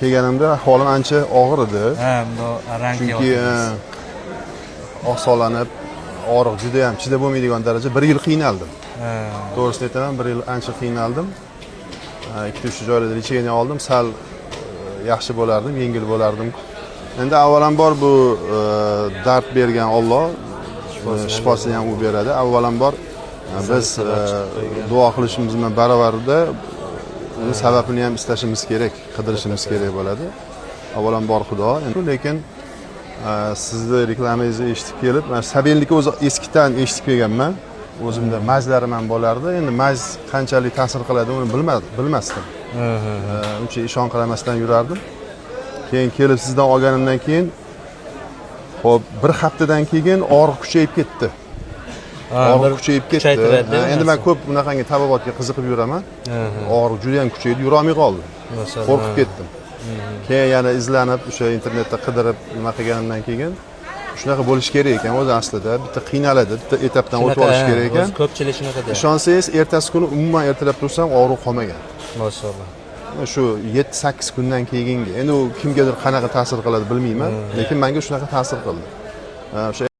Kelganimda ahvolim ancha og'ir edi. Ha, bunda rang Chunki oqsoqlanib, og'riq juda ham chidab bo'lmaydigan darajada 1 yil qiynaldim. To'g'risini aytaman, 1 yil ancha qiynaldim. 2-3 joylarda lecheniya oldim, sal yaxshi bo'lardim, yengil bo'lardim. Endi avvalambor bu dard bergan Alloh shifosini ham u beradi. Avvalambor biz duo qilishimiz bilan baravarda uni sababini ham istashimiz kerak, qidirishimiz kerak bo'ladi. Avvalambor Xudo. Lekin sizni reklamangizni eshitib kelib, men sabellikni o'zi eskidan eshitib kelganman. O'zimda majlarim ham bo'lardi. Endi maj qanchalik ta'sir qiladi uni bilmasdim. Uncha ishon qilmasdan yurardim. Keyin kelib sizdan olganimdan keyin hop bir haftadan keyin og'riq kuchayib ketdi. Og'riq kuchayib ketdi. Endi men ko'p bunaqangi tabobotga qiziqib yuraman. Og'riq juda ham kuchaydi, yura olmay qoldim. Qo'rqib ketdim. Keyin yana izlanib, o'sha internetda qidirib nima qilganimdan keyin shunaqa bo'lish kerak ekan o'zi aslida. Bitta qiynaladi, bitta etapdan o'tib olish kerak ekan. Ko'pchilik shunaqa deydi. Ishonsangiz, ertasi kuni umuman ertalab tursam og'riq qolmagan. Maşallah. Shu 7-8 kundan keyingi. Endi u kimgadir qanaqa ta'sir qiladi bilmayman, lekin menga shunaqa ta'sir qildi. O'sha